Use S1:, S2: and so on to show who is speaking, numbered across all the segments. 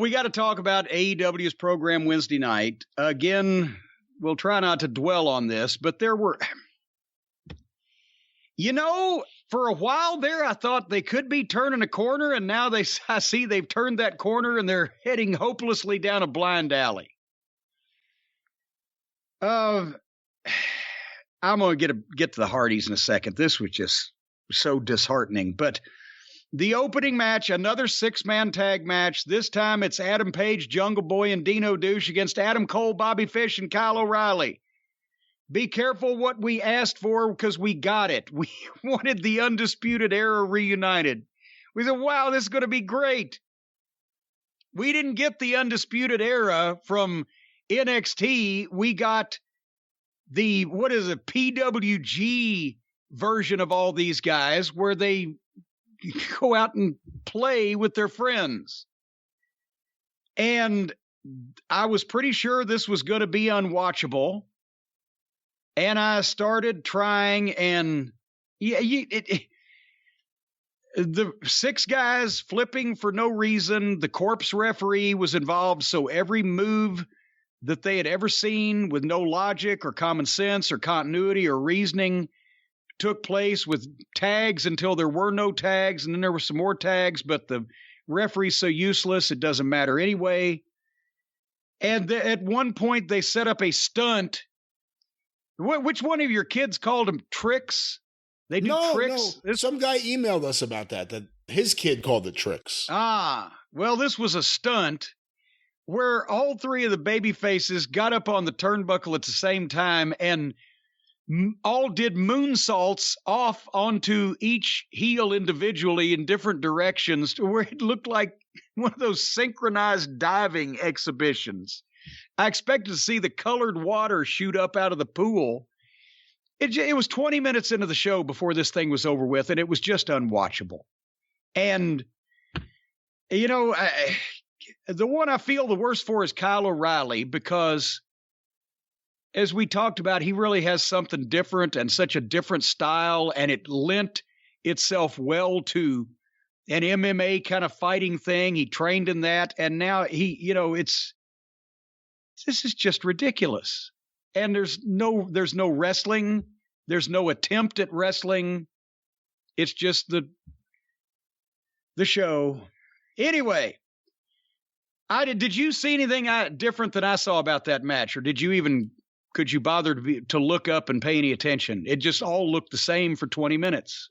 S1: We got to talk about AEW's program Wednesday night. Again, we'll try not to dwell on this, but there were, for a while there, I thought they could be turning a corner, and now I see they've turned that corner and they're heading hopelessly down a blind alley. I'm going to get to the Hardys in a second. This was just so disheartening, but the opening match, another 6-man tag match. This time it's Adam Page, Jungle Boy, and Dino Douche against Adam Cole, Bobby Fish, and Kyle O'Reilly. Be careful what we asked for because we got it. We wanted the Undisputed Era reunited. We said, wow, this is going to be great. We didn't get the Undisputed Era from NXT. We got the, PWG version of all these guys where they go out and play with their friends. And I was pretty sure this was going to be unwatchable. And I started trying, and the 6 guys flipping for no reason. The corpse referee was involved, so every move that they had ever seen with no logic or common sense or continuity or reasoning took place with tags until there were no tags, and then there were some more tags, but the referee's so useless it doesn't matter anyway. And at one point they set up a stunt. Which one of your kids called them tricks? They do tricks?
S2: No. Some guy emailed us about that his kid called it tricks.
S1: Well, this was a stunt where all 3 of the baby faces got up on the turnbuckle at the same time and all did moonsaults off onto each heel individually in different directions to where it looked like one of those synchronized diving exhibitions. I expected to see the colored water shoot up out of the pool. It was 20 minutes into the show before this thing was over with, and it was just unwatchable. And, the one I feel the worst for is Kyle O'Reilly because, as we talked about, he really has something different and such a different style, and it lent itself well to an MMA kind of fighting thing. He trained in that, and now this is just ridiculous. And there's no wrestling. There's no attempt at wrestling. It's just the show. Anyway, did you see anything different than I saw about that match, or could you bother to look up and pay any attention? It just all looked the same for 20 minutes.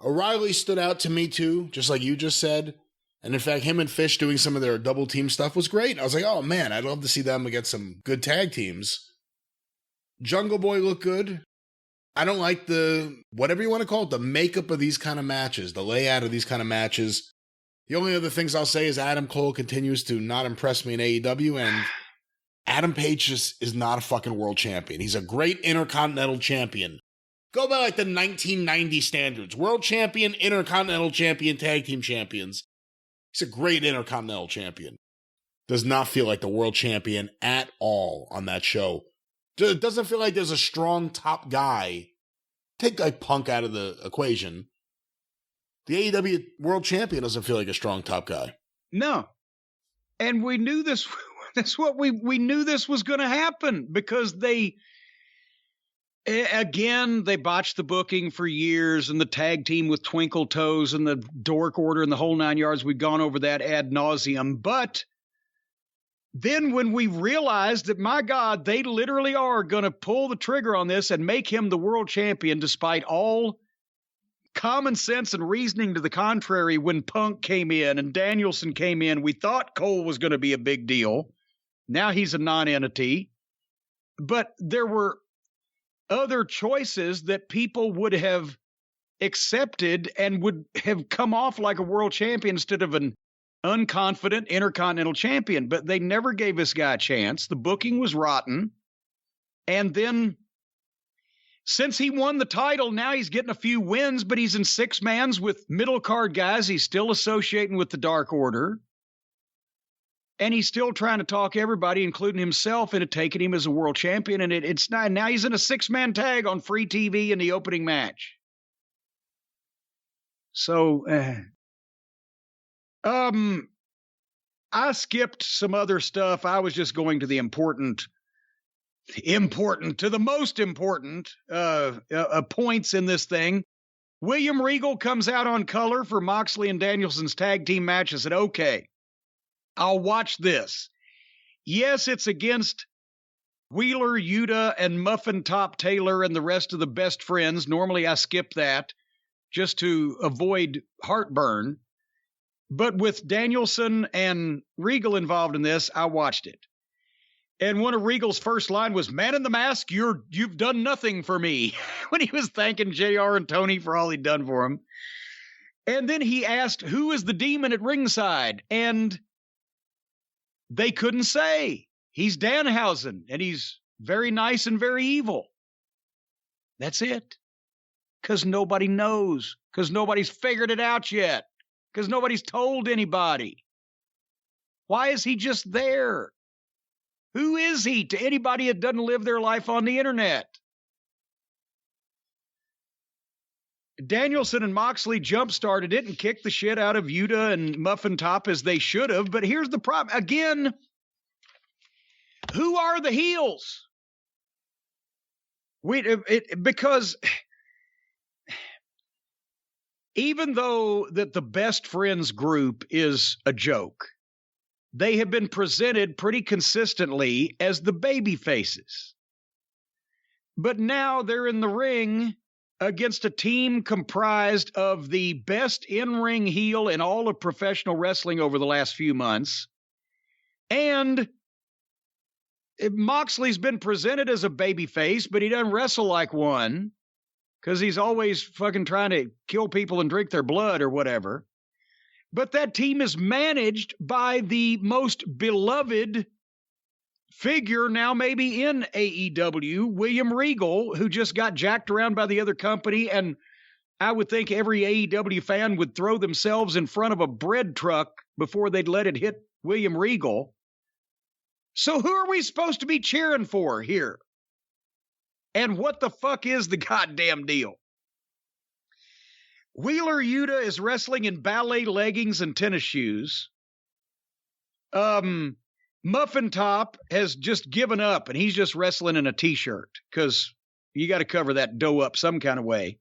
S2: O'Reilly stood out to me too, just like you just said. And in fact, him and Fish doing some of their double team stuff was great. I was like, oh man, I'd love to see them against some good tag teams. Jungle Boy looked good. I don't like whatever you want to call it, the makeup of these kind of matches, the layout of these kind of matches. The only other things I'll say is Adam Cole continues to not impress me in AEW, and Adam Page just is not a fucking world champion. He's a great Intercontinental champion. Go by like the 1990 standards. World champion, Intercontinental champion, tag team champions. He's a great Intercontinental champion. Does not feel like the world champion at all on that show. It doesn't feel like there's a strong top guy. Take like Punk out of the equation. The AEW world champion doesn't feel like a strong top guy.
S1: No. And we knew this. That's what we knew this was going to happen because they botched the booking for years, and the tag team with Twinkle Toes and the Dork Order and the whole 9 yards. We've gone over that ad nauseum. But then when we realized that, my God, they literally are going to pull the trigger on this and make him the world champion despite all common sense and reasoning to the contrary, when Punk came in and Danielson came in, we thought Cole was going to be a big deal. Now he's a non-entity. But there were other choices that people would have accepted and would have come off like a world champion instead of an unconfident Intercontinental champion. But they never gave this guy a chance. The booking was rotten. And then since he won the title, now he's getting a few wins, but he's in 6-mans with middle card guys. He's still associating with the Dark Order. And he's still trying to talk everybody, including himself, into taking him as a world champion. And it's not. Now he's in a 6-man tag on free TV in the opening match. So, I skipped some other stuff. I was just going to the important to the most important points in this thing. William Regal comes out on color for Moxley and Danielson's tag team match. I said, okay, I'll watch this. Yes, it's against Wheeler, Yuta, and Muffin Top Taylor and the rest of the best friends. Normally I skip that just to avoid heartburn. But with Danielson and Regal involved in this, I watched it. And one of Regal's first line was, "Man in the Mask, you've done nothing for me," when he was thanking JR and Tony for all he'd done for him. And then he asked, who is the demon at ringside? And they couldn't say. He's Danhausen, and he's very nice and very evil. That's it. Because nobody knows. Because nobody's figured it out yet. Because nobody's told anybody. Why is he just there? Who is he to anybody that doesn't live their life on the internet? Danielson and Moxley jump-started it and kicked the shit out of Yuta and Muffin Top as they should have. But here's the problem. Again, who are the heels? Because even though that the best friends group is a joke, they have been presented pretty consistently as the baby faces. But now they're in the ring against a team comprised of the best in-ring heel in all of professional wrestling over the last few months. And Moxley's been presented as a baby face, but he doesn't wrestle like one because he's always fucking trying to kill people and drink their blood or whatever. But that team is managed by the most beloved figure now maybe in AEW, William Regal, who just got jacked around by the other company. And I would think every AEW fan would throw themselves in front of a bread truck before they'd let it hit William Regal. So who are we supposed to be cheering for here? And what the fuck is the goddamn deal? Wheeler Yuta is wrestling in ballet leggings and tennis shoes. Muffin Top has just given up, and he's just wrestling in a T-shirt because you got to cover that dough up some kind of way.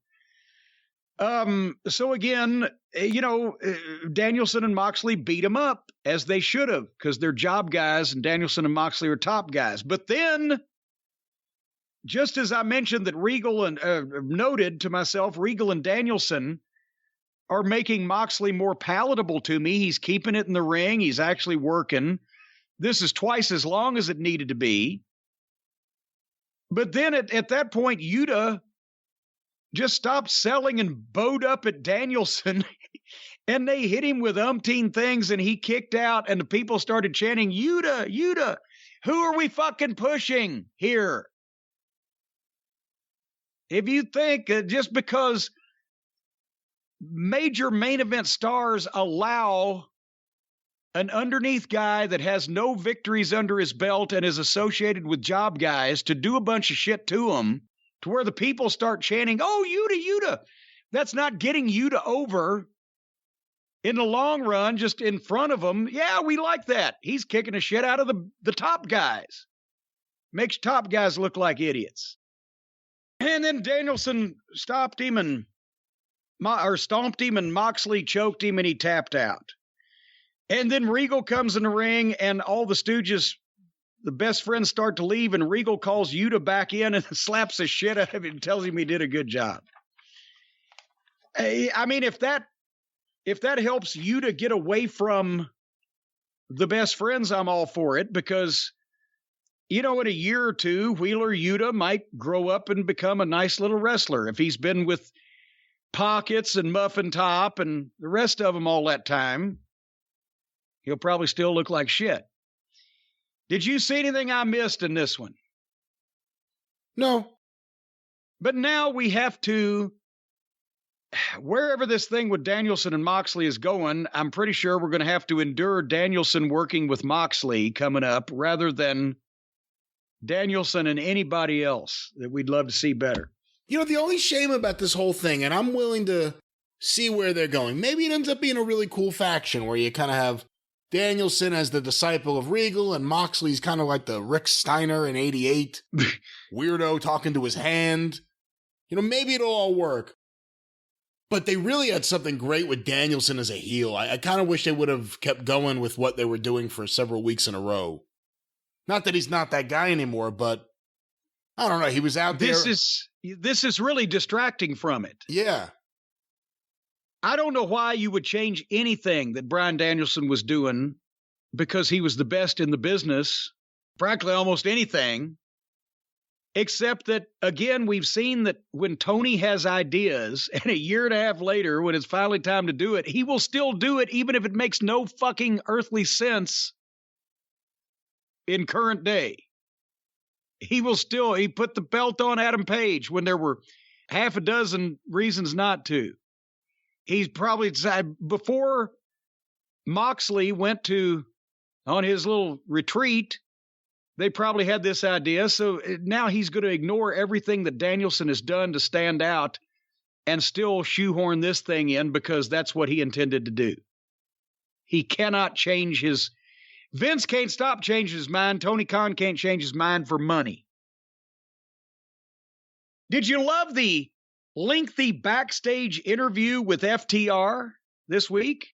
S1: So again, Danielson and Moxley beat him up, as they should have, because they're job guys, and Danielson and Moxley are top guys. But then, just as I mentioned that Regal and noted to myself, Regal and Danielson are making Moxley more palatable to me. He's keeping it in the ring. He's actually working. This is twice as long as it needed to be. But then at that point, Yuta just stopped selling and bowed up at Danielson, and they hit him with umpteen things, and he kicked out, and the people started chanting, "Yuta, Yuta, who are we fucking pushing here?" If you think just because major main event stars allow an underneath guy that has no victories under his belt and is associated with job guys to do a bunch of shit to him, to where the people start chanting, "Oh, Yuta, Yuta," that's not getting Yuta over in the long run, just in front of him. Yeah, we like that. He's kicking the shit out of the top guys. Makes top guys look like idiots. And then Danielson stomped him and Moxley choked him and he tapped out. And then Regal comes in the ring and all the Stooges, the best friends, start to leave, and Regal calls Yuta back in and slaps the shit out of him and tells him he did a good job. I mean, if that helps Yuta get away from the best friends, I'm all for it, because in a year or two, Wheeler Yuta might grow up and become a nice little wrestler. If he's been with Pockets and Muffin Top and the rest of them all that time, he'll probably still look like shit. Did you see anything I missed in this one?
S2: No.
S1: But now we have to, wherever this thing with Danielson and Moxley is going, I'm pretty sure we're going to have to endure Danielson working with Moxley coming up rather than Danielson and anybody else that we'd love to see better.
S2: The only shame about this whole thing, and I'm willing to see where they're going, maybe it ends up being a really cool faction where you kind of have Danielson as the disciple of Regal, and Moxley's kind of like the Rick Steiner in 88. Weirdo talking to his hand. Maybe it'll all work. But they really had something great with Danielson as a heel. I kind of wish they would have kept going with what they were doing for several weeks in a row. Not that he's not that guy anymore, but I don't know. He was out there.
S1: This is really distracting from it.
S2: Yeah.
S1: I don't know why you would change anything that Bryan Danielson was doing because he was the best in the business, frankly, almost anything, except that, again, we've seen that when Tony has ideas and a year and a half later, when it's finally time to do it, he will still do it even if it makes no fucking earthly sense in current day. He put the belt on Adam Page when there were half a dozen reasons not to. He's probably decided before Moxley went on his little retreat, they probably had this idea. So now he's going to ignore everything that Danielson has done to stand out and still shoehorn this thing in because that's what he intended to do. He cannot change Vince can't stop changing his mind. Tony Khan can't change his mind for money. Did you love the lengthy backstage interview with FTR this week?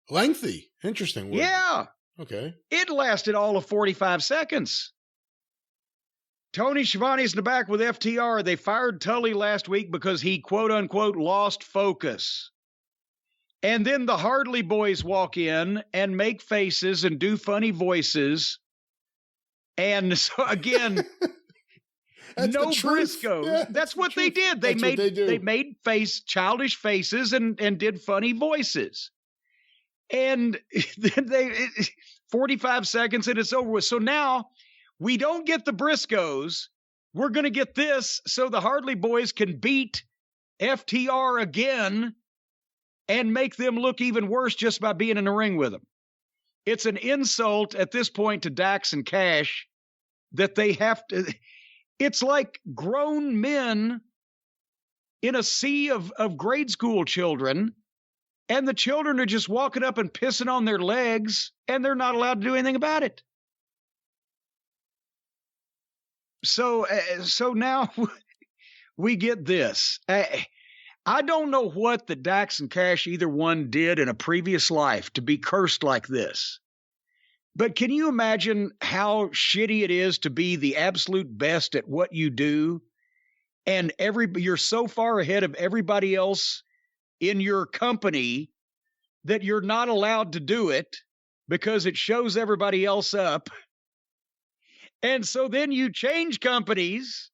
S2: Lengthy. Interesting word.
S1: Yeah.
S2: Okay.
S1: It lasted all of 45 seconds. Tony Schiavone's in the back with FTR. They fired Tully last week because he, quote unquote, lost focus. And then the Hardley Boys walk in and make faces and do funny voices. And so, again, no Briscoes. Yeah, that's what they did. They made childish faces and did funny voices. And then 45 seconds and it's over with. So now we don't get the Briscoes. We're going to get this so the Hardley Boys can beat FTR again and make them look even worse just by being in the ring with them. It's an insult at this point to Dax and Cash that they have to. It's like grown men in a sea of grade school children, and the children are just walking up and pissing on their legs, and they're not allowed to do anything about it. So now we get this. I don't know what the Dax and Cash either one did in a previous life to be cursed like this. But can you imagine how shitty it is to be the absolute best at what you do? And you're so far ahead of everybody else in your company that you're not allowed to do it because it shows everybody else up. And so then you change companies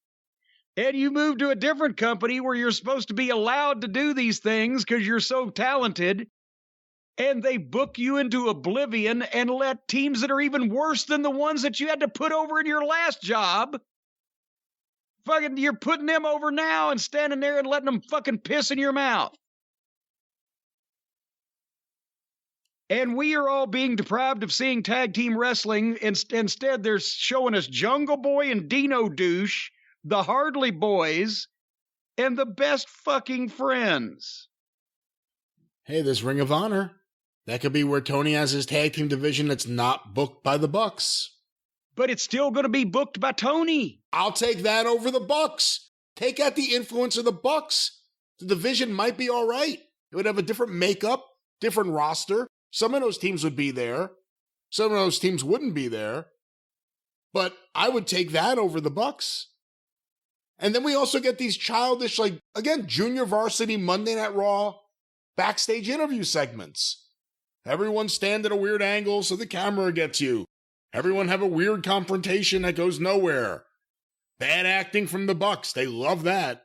S1: and you move to a different company where you're supposed to be allowed to do these things because you're so talented, and they book you into oblivion and let teams that are even worse than the ones that you had to put over in your last job, fucking, you're putting them over now and standing there and letting them fucking piss in your mouth. And we are all being deprived of seeing tag team wrestling. Instead, they're showing us Jungle Boy and Dino Douche, the Hardley Boys, and the Best Fucking Friends.
S2: Hey, there's Ring of Honor. That could be where Tony has his tag team division that's not booked by the Bucks.
S1: But it's still going to be booked by Tony.
S2: I'll take that over the Bucks. Take out the influence of the Bucks. The division might be all right. It would have a different makeup, different roster. Some of those teams would be there. Some of those teams wouldn't be there. But I would take that over the Bucks. And then we also get these childish, Junior Varsity Monday Night Raw backstage interview segments. Everyone stand at a weird angle so the camera gets you. Everyone have a weird confrontation that goes nowhere. Bad acting from the Bucks. They love that.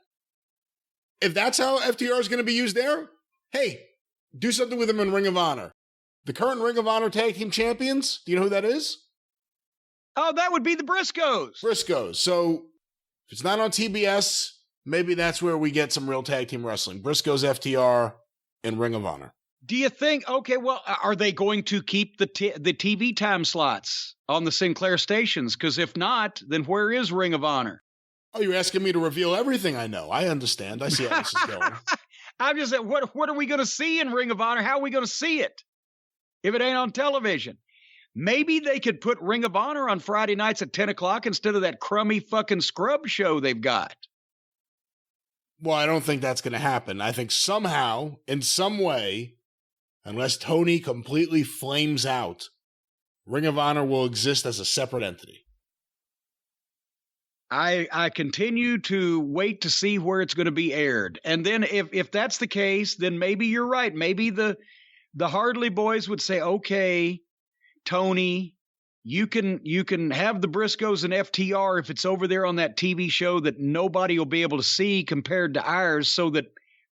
S2: If that's how FTR is going to be used there, hey, do something with them in Ring of Honor. The current Ring of Honor Tag Team Champions, do you know who that is?
S1: Oh, that would be the Briscoes.
S2: Briscoes. So if it's not on TBS, maybe that's where we get some real tag team wrestling. Briscoes, FTR, and Ring of Honor.
S1: Do you think, okay, well, are they going to keep the TV time slots on the Sinclair stations? Because if not, then where is Ring of Honor?
S2: Oh, you're asking me to reveal everything I know. I understand. I see how this is going.
S1: I'm just saying, what are we going to see in Ring of Honor? How are we going to see it? if it ain't on television. Maybe they could put Ring of Honor on Friday nights at 10 o'clock instead of that crummy fucking scrub show they've got.
S2: Well, I don't think that's going to happen. I think somehow, in some way, unless Tony completely flames out, Ring of Honor will exist as a separate entity.
S1: I continue to wait to see where it's going to be aired. And then if that's the case, then maybe you're right. Maybe the Hardley boys would say, okay, Tony, you can have the Briscoes and FTR if it's over there on that TV show that nobody will be able to see compared to ours, so that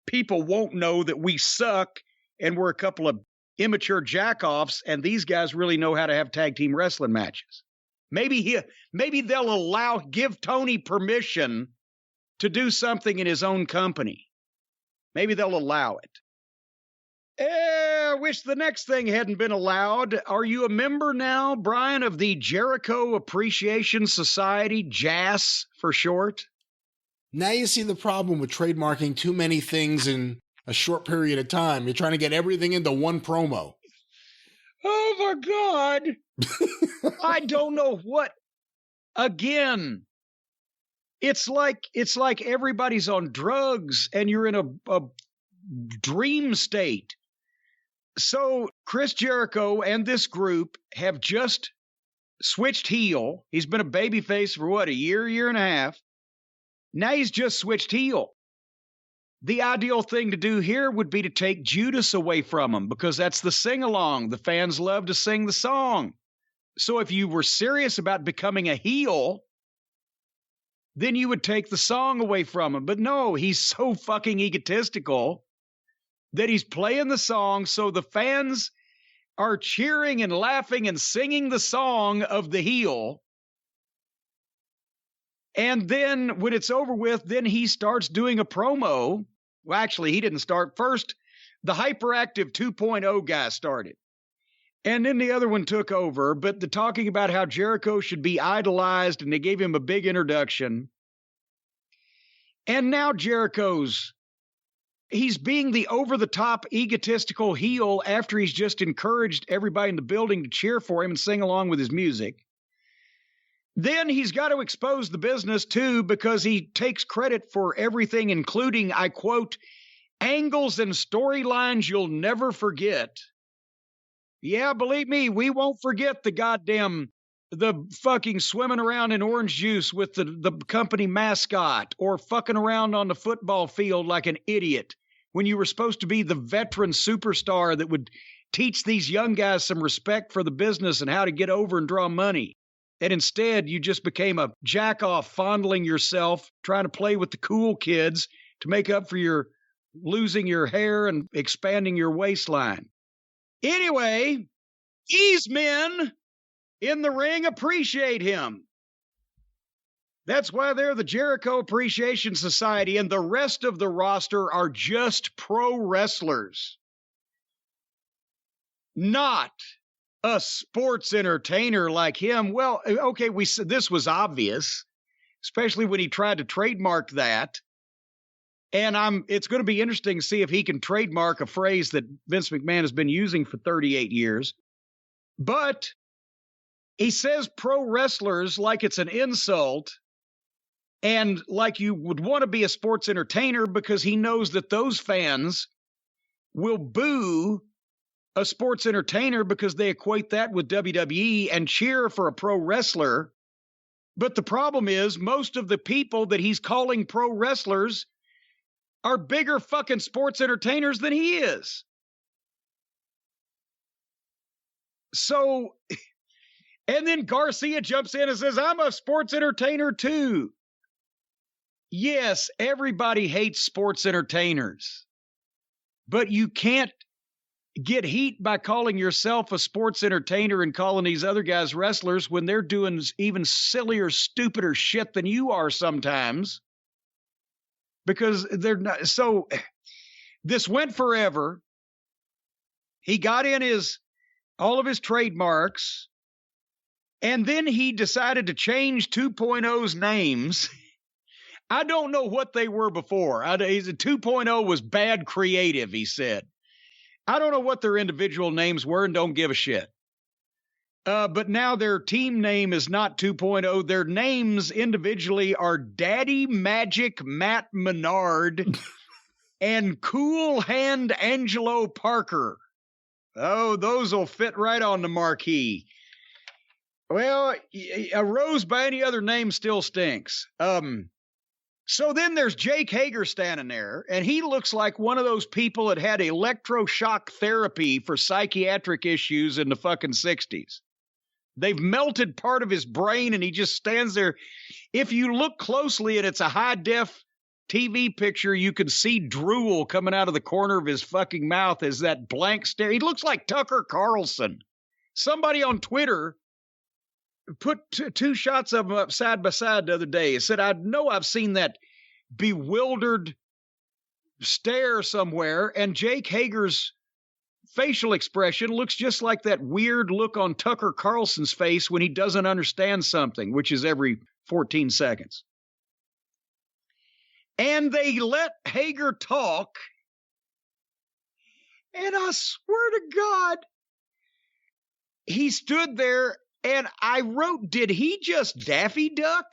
S1: people won't know that we suck and we're a couple of immature jackoffs and these guys really know how to have tag team wrestling matches. Maybe they'll give Tony permission to do something in his own company. Maybe they'll allow it. I wish the next thing hadn't been allowed. Are you a member now, Brian, of the Jericho Appreciation Society, JAS for short?
S2: Now you see the problem with trademarking too many things in a short period of time. You're trying to get everything into one promo.
S1: Oh, my God. I don't know what. Again, it's like everybody's on drugs and you're in a dream state. So Chris Jericho and this group have just switched heel. He's been a babyface for a year and a half. Now he's just switched heel. The ideal thing to do here would be to take Judas away from him, because that's the sing-along. The fans love to sing the song. So if you were serious about becoming a heel, then you would take the song away from him. But no, he's so fucking egotistical that he's playing the song, so the fans are cheering and laughing and singing the song of the heel. And then when it's over with, then he starts doing a promo. Well, actually, he didn't start. First, the Hyperactive 2.0 guy started. And then the other one took over, but the talking about how Jericho should be idolized, and they gave him a big introduction. And now he's being the over-the-top egotistical heel after he's just encouraged everybody in the building to cheer for him and sing along with his music. Then he's got to expose the business, too, because he takes credit for everything, including, I quote, angles and storylines you'll never forget. Yeah, believe me, we won't forget the fucking swimming around in orange juice with the company mascot, or fucking around on the football field like an idiot when you were supposed to be the veteran superstar that would teach these young guys some respect for the business and how to get over and draw money. And instead, you just became a jack-off, fondling yourself, trying to play with the cool kids to make up for your losing your hair and expanding your waistline. Anyway, these men in the ring appreciate him. That's why they're the Jericho Appreciation Society, and the rest of the roster are just pro wrestlers. Not a sports entertainer like him. Well, okay, this was obvious, especially when he tried to trademark that. And it's going to be interesting to see if he can trademark a phrase that Vince McMahon has been using for 38 years. But he says pro wrestlers like it's an insult, and like you would want to be a sports entertainer, because he knows that those fans will boo a sports entertainer because they equate that with WWE and cheer for a pro wrestler. But the problem is, most of the people that he's calling pro wrestlers are bigger fucking sports entertainers than he is. So, and then Garcia jumps in and says, I'm a sports entertainer too. Yes, everybody hates sports entertainers, but you can't get heat by calling yourself a sports entertainer and calling these other guys wrestlers when they're doing even sillier, stupider shit than you are sometimes. Because they're not. So this went forever. He got in all of his trademarks, and then he decided to change 2.0's names. I don't know what they were before. 2.0 was bad creative, he said. I don't know what their individual names were and don't give a shit. But now their team name is not 2.0. Their names individually are Daddy Magic Matt Menard and Cool Hand Angelo Parker. Oh, those will fit right on the marquee. Well, a rose by any other name still stinks. So then there's Jake Hager standing there, and he looks like one of those people that had electroshock therapy for psychiatric issues in the fucking 60s. They've melted part of his brain, and he just stands there. If you look closely, and it's a high-def TV picture, you can see drool coming out of the corner of his fucking mouth as that blank stare. He looks like Tucker Carlson. Somebody on Twitter put two shots of him up side by side the other day. It said, I know I've seen that bewildered stare somewhere, and Jake Hager's facial expression looks just like that weird look on Tucker Carlson's face when he doesn't understand something, which is every 14 seconds. And they let Hager talk, and I swear to God, he stood there, and I wrote, did he just Daffy Duck?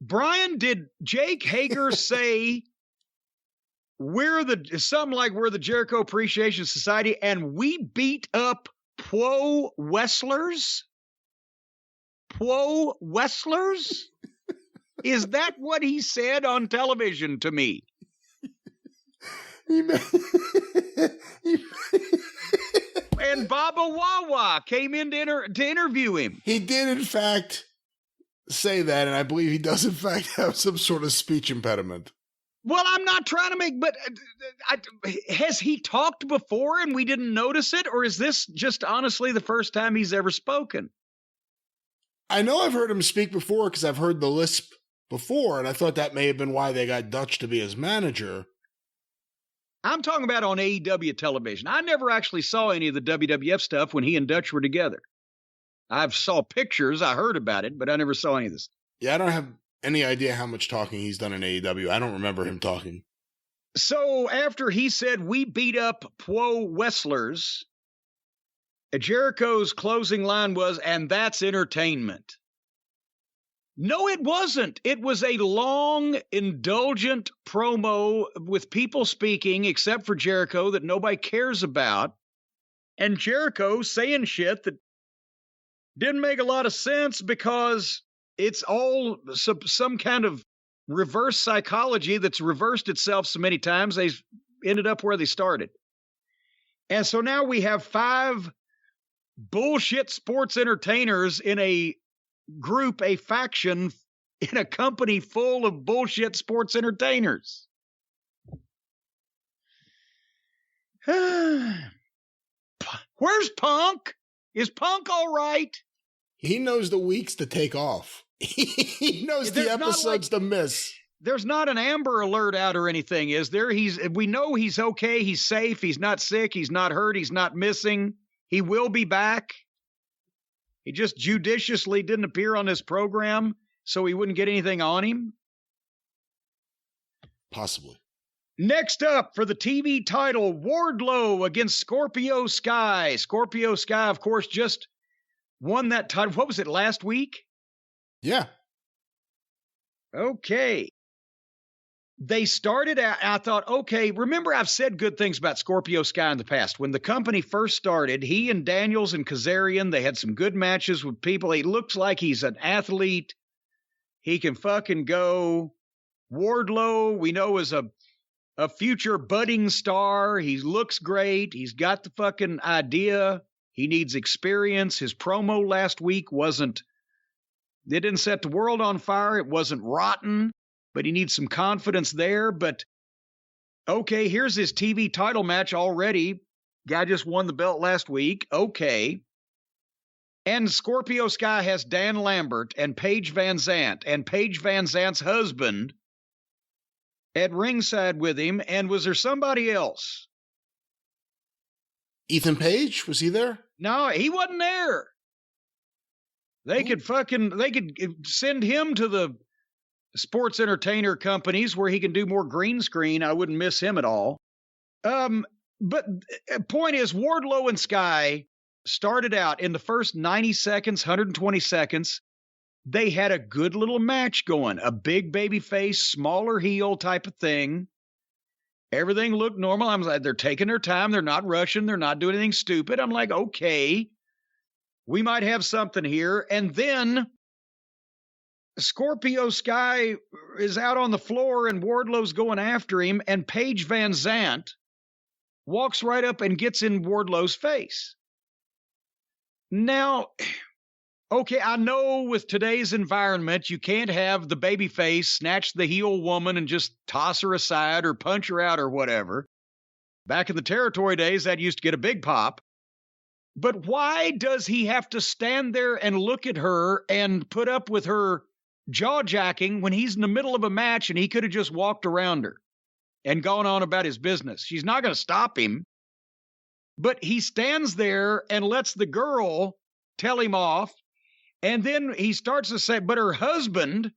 S1: Brian, did Jake Hager say, we're the Jericho Appreciation Society, and we beat up Pro Wrestlers? Pro Wrestlers? Is that what he said on television to me? And Baba Wawa came in to interview him.
S2: He did, in fact, say that, and I believe he does, in fact, have some sort of speech impediment.
S1: Well, I'm not trying to make, but has he talked before and we didn't notice it? Or is this just honestly the first time he's ever spoken?
S2: I know I've heard him speak before because I've heard the lisp before, and I thought that may have been why they got Dutch to be his manager.
S1: I'm talking about on AEW television. I never actually saw any of the WWF stuff when he and Dutch were together. I've saw pictures, I heard about it, but I never saw any of this.
S2: Yeah, I don't have any idea how much talking he's done in AEW. I don't remember him talking.
S1: So after he said, we beat up Pro Wrestlers, Jericho's closing line was, and that's entertainment. No, it wasn't. It was a long, indulgent promo with people speaking, except for Jericho, that nobody cares about. And Jericho saying shit that didn't make a lot of sense because it's all some kind of reverse psychology that's reversed itself so many times, they ended up where they started. And so now we have 5 bullshit sports entertainers in a group, a faction, in a company full of bullshit sports entertainers. Where's Punk? Is Punk all right?
S2: He knows the weeks to take off. He knows the episodes to miss.
S1: There's not an Amber Alert out or anything, is there? We know he's okay. He's safe. He's not sick. He's not hurt. He's not missing. He will be back. He just judiciously didn't appear on this program so he wouldn't get anything on him.
S2: Possibly.
S1: Next up for the TV title, Wardlow against Scorpio Sky. Scorpio Sky, of course, just won that title. What was it, last week?
S2: Yeah.
S1: Okay. They started out, I thought, okay, remember I've said good things about Scorpio Sky in the past. When the company first started, he and Daniels and Kazarian, they had some good matches with people. He looks like he's an athlete. He can fucking go. Wardlow, we know, is a future budding star. He looks great. He's got the fucking idea. He needs experience. His promo last week it didn't set the world on fire. It wasn't rotten, but he needs some confidence there. But okay, here's his TV title match already. Guy just won the belt last week. Okay. And Scorpio Sky has Dan Lambert and Paige Van Zant and Paige Van Zant's husband at ringside with him. And was there somebody else?
S2: Ethan Page? Was he there?
S1: No, he wasn't there. They could send him to the sports entertainer companies where he can do more green screen. I wouldn't miss him at all. But point is, Wardlow and Sky started out in the first 90 seconds, 120 seconds. They had a good little match going, a big baby face, smaller heel type of thing. Everything looked normal. I'm like, they're taking their time. They're not rushing. They're not doing anything stupid. I'm like, okay, we might have something here. And then Scorpio Sky is out on the floor and Wardlow's going after him. And Paige Van Zandt walks right up and gets in Wardlow's face. Now, okay, I know with today's environment, you can't have the baby face snatch the heel woman and just toss her aside or punch her out or whatever. Back in the territory days, that used to get a big pop. But why does he have to stand there and look at her and put up with her jaw-jacking when he's in the middle of a match and he could have just walked around her and gone on about his business? She's not going to stop him. But he stands there and lets the girl tell him off. And then he starts to say, but her husband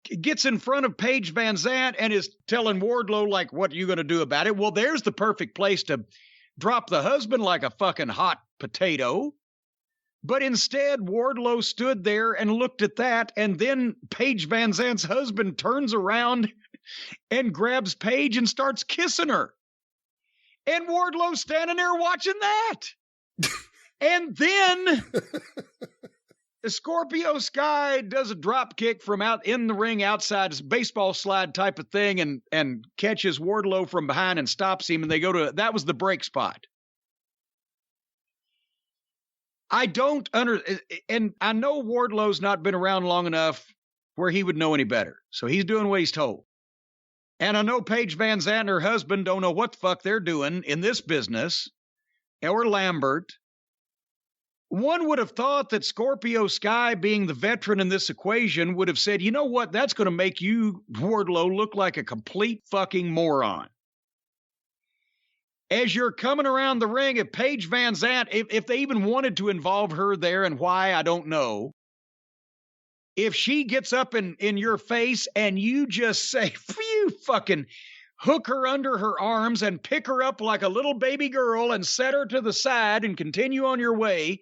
S1: gets in front of Paige Van Zandt and is telling Wardlow, like, what are you going to do about it? Well, there's the perfect place to drop the husband like a fucking hot potato. But instead, Wardlow stood there and looked at that. And then Paige Van Zandt's husband turns around and grabs Paige and starts kissing her. And Wardlow's standing there watching that. And then Scorpio Sky does a drop kick from out in the ring outside, baseball slide type of thing, and catches Wardlow from behind and stops him. And they go to, that was the break spot. I don't and I know Wardlow's not been around long enough where he would know any better. So he's doing what he's told. And I know Paige Van Zandt and her husband don't know what the fuck they're doing in this business, or Lambert. One would have thought that Scorpio Sky, being the veteran in this equation, would have said, you know what, that's going to make you, Wardlow, look like a complete fucking moron. As you're coming around the ring, if Paige Van Zandt, if they even wanted to involve her there, and why, I don't know. If she gets up in your face and you just say, you fucking hook her under her arms and pick her up like a little baby girl and set her to the side and continue on your way,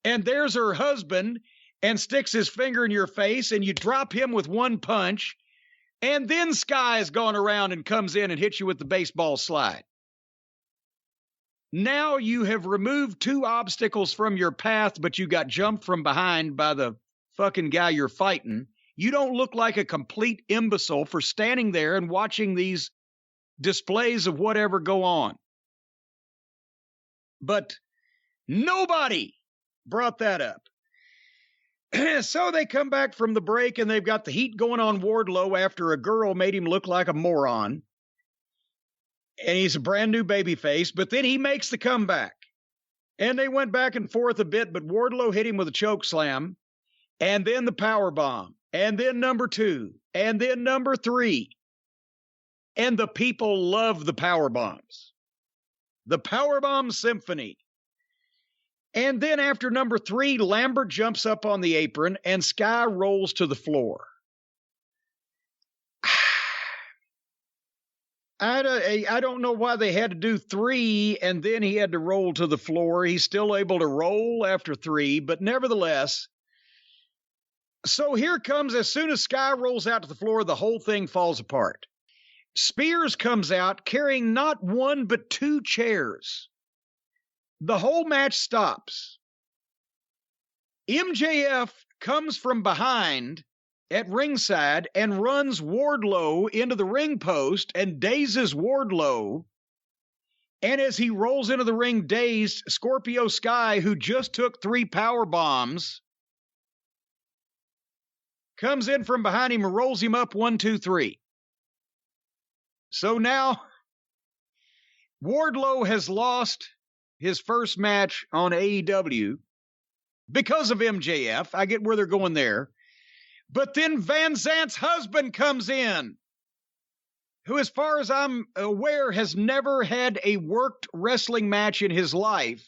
S1: and there's her husband and sticks his finger in your face and you drop him with one punch, and then Sky's gone around and comes in and hits you with the baseball slide. Now you have removed two obstacles from your path, but you got jumped from behind by the fucking guy you're fighting. You don't look like a complete imbecile for standing there and watching these displays of whatever go on. But nobody brought that up. So they come back from the break and they've got the heat going on Wardlow after a girl made him look like a moron. And he's a brand new babyface, but then he makes the comeback. And they went back and forth a bit, but Wardlow hit him with a choke slam. And then the power bomb, and then number 2, and then number 3. And the people love the power bombs. The power bomb symphony. And then after number 3, Lambert jumps up on the apron and Sky rolls to the floor. I don't know why they had to do 3 and then he had to roll to the floor. He's still able to roll after 3, but nevertheless. So here comes, as soon as Sky rolls out to the floor, the whole thing falls apart. Spears comes out carrying not 1 but 2 chairs. The whole match stops. MJF comes from behind at ringside and runs Wardlow into the ring post and dazes Wardlow. And as he rolls into the ring dazed, Scorpio Sky, who just took 3 power bombs, comes in from behind him and rolls him up 1, 2, 3. So now Wardlow has lost his first match on AEW because of MJF. I get where they're going there. But then Van Zandt's husband comes in, who, as far as I'm aware, has never had a worked wrestling match in his life.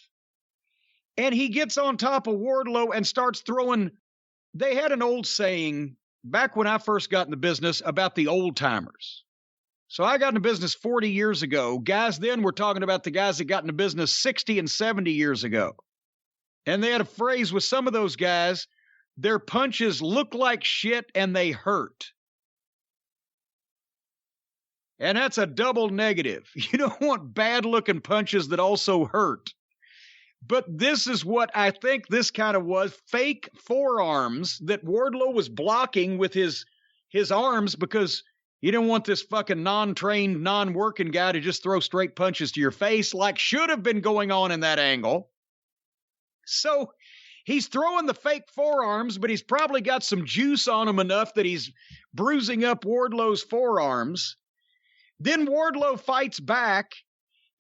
S1: And he gets on top of Wardlow and starts throwing. They had an old saying back when I first got in the business about the old timers. So I got into business 40 years ago. Guys then were talking about the guys that got into business 60 and 70 years ago. And they had a phrase with some of those guys, their punches look like shit and they hurt. And that's a double negative. You don't want bad-looking punches that also hurt. But this is what I think this kind of was, fake forearms that Wardlow was blocking with his arms because you don't want this fucking non-trained, non-working guy to just throw straight punches to your face like should have been going on in that angle. So he's throwing the fake forearms, but he's probably got some juice on him enough that he's bruising up Wardlow's forearms. Then Wardlow fights back,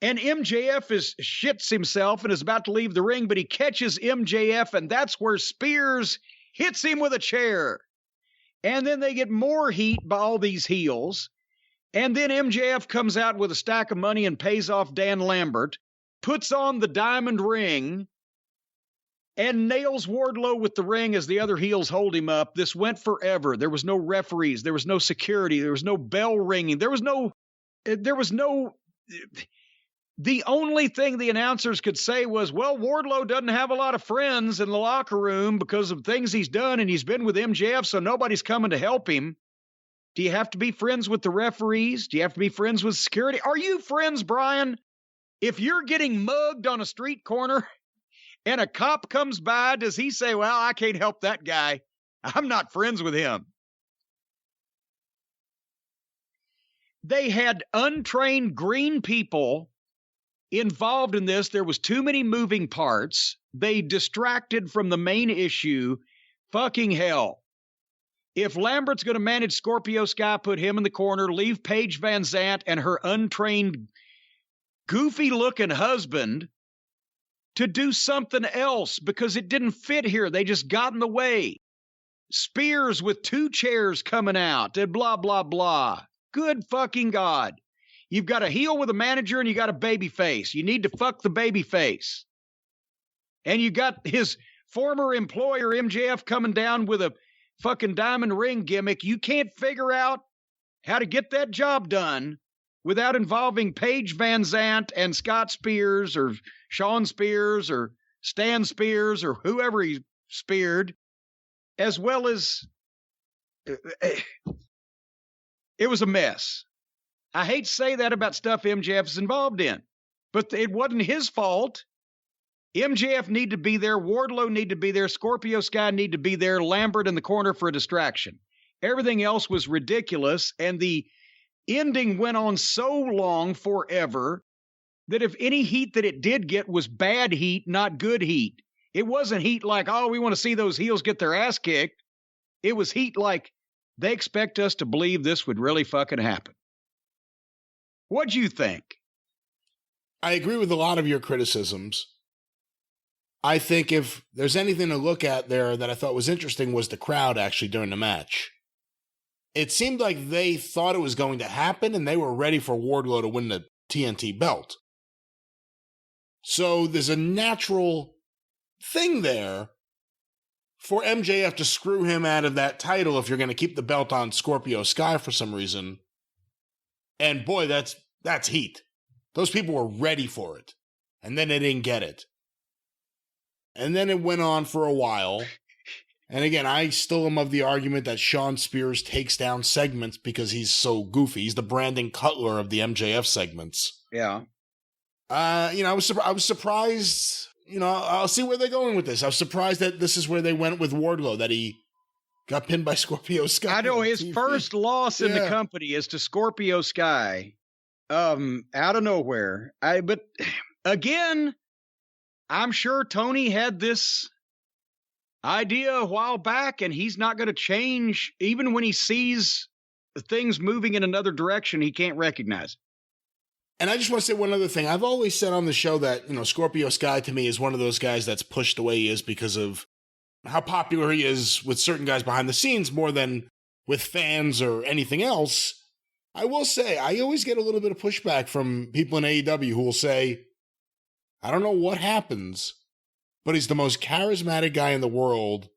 S1: and MJF shits himself and is about to leave the ring, but he catches MJF, and that's where Spears hits him with a chair. And then they get more heat by all these heels. And then MJF comes out with a stack of money and pays off Dan Lambert, puts on the diamond ring, and nails Wardlow with the ring as the other heels hold him up. This went forever. There was no referees. There was no security. There was no bell ringing. There was no, the only thing the announcers could say was, well, Wardlow doesn't have a lot of friends in the locker room because of things he's done, and he's been with MJF, so nobody's coming to help him. Do you have to be friends with the referees? Do you have to be friends with security? Are you friends, Brian? If you're getting mugged on a street corner and a cop comes by, does he say, well, I can't help that guy. I'm not friends with him. They had untrained green people involved in this. There was too many moving parts. They distracted from the main issue. Fucking hell. If Lambert's going to manage Scorpio Sky, put him in the corner, leave Paige Van Zant and her untrained, goofy-looking husband to do something else because it didn't fit here. They just got in the way. Spears with 2 chairs coming out and blah, blah, blah. Good fucking God. You've got a heel with a manager and you got a baby face. You need to fuck the baby face. And you got his former employer, MJF, coming down with a fucking diamond ring gimmick. You can't figure out how to get that job done without involving Paige Van Zant and Scott Spears or Sean Spears or Stan Spears or whoever he speared, as well as it was a mess. I hate to say that about stuff MJF is involved in, but it wasn't his fault. MJF needed to be there. Wardlow needed to be there. Scorpio Sky needed to be there. Lambert in the corner for a distraction. Everything else was ridiculous, and the ending went on so long, forever, that if any heat that it did get was bad heat, not good heat. It wasn't heat like, oh, we want to see those heels get their ass kicked. It was heat like, they expect us to believe this would really fucking happen. What'd you think?
S2: I agree with a lot of your criticisms. I think if there's anything to look at there that I thought was interesting was the crowd actually during the match. It seemed like they thought it was going to happen and they were ready for Wardlow to win the TNT belt. So there's a natural thing there for MJF to screw him out of that title if you're going to keep the belt on Scorpio Sky for some reason. And boy, that's heat. Those people were ready for it. And then they didn't get it. And then it went on for a while. And again, I still am of the argument that Sean Spears takes down segments because he's so goofy. He's the Brandon Cutler of the MJF segments.
S1: Yeah.
S2: I was surprised. I'll see where they're going with this. I was surprised that this is where they went with Wardlow, that he got pinned by Scorpio Sky.
S1: I know his first loss in the company is to Scorpio Sky, out of nowhere. But again, I'm sure Tony had this idea a while back, and he's not going to change. Even when he sees things moving in another direction, he can't recognize it.
S2: And I just want to say one other thing. I've always said on the show that, Scorpio Sky to me is one of those guys that's pushed the way he is because of how popular he is with certain guys behind the scenes more than with fans or anything else. I will say, I always get a little bit of pushback from people in AEW who will say, I don't know what happens, but he's the most charismatic guy in the world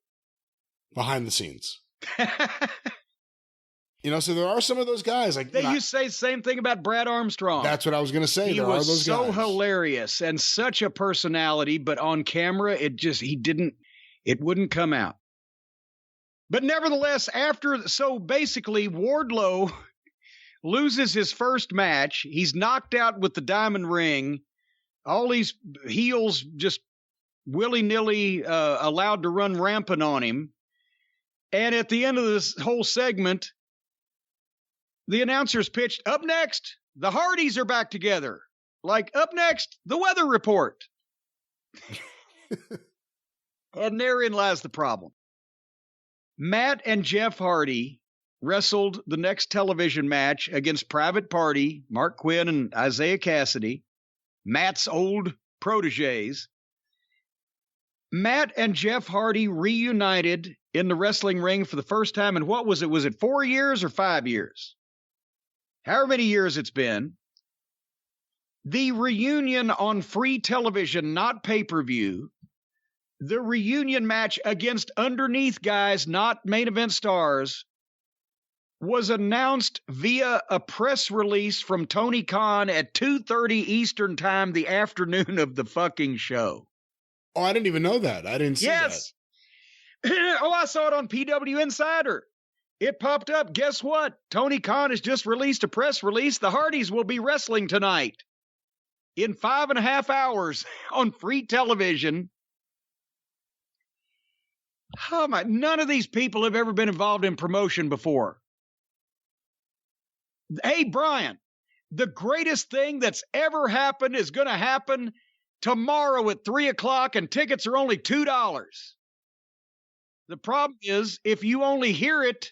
S2: behind the scenes. You know, so there are some of those guys. Like
S1: They used to say the same thing about Brad Armstrong.
S2: That's what I was going to say.
S1: He was so hilarious and such a personality, but on camera, it wouldn't come out. But nevertheless, so basically Wardlow loses his first match. He's knocked out with the diamond ring. All these heels just willy-nilly allowed to run rampant on him. And at the end of this whole segment, the announcers pitched, up next, the Hardys are back together. Like, up next, the weather report. And therein lies the problem. Matt and Jeff Hardy wrestled the next television match against Private Party, Mark Quinn and Isaiah Cassidy, Matt's old proteges. Matt and Jeff Hardy reunited in the wrestling ring for the first time in what was it? Was it 4 years or 5 years? However many years it's been. The reunion on free television, not pay-per-view. The reunion match against underneath guys, not main event stars, was announced via a press release from Tony Khan at 2:30 Eastern time the afternoon of the fucking show.
S2: Oh, I didn't even know that. I didn't see that.
S1: Oh, I saw it on PW Insider. It popped up. Guess what? Tony Khan has just released a press release. The Hardys will be wrestling tonight in 5.5 hours on free television. Oh my, none of these people have ever been involved in promotion before. Hey, Brian, the greatest thing that's ever happened is going to happen tomorrow at 3:00, and tickets are only $2. The problem is, if you only hear it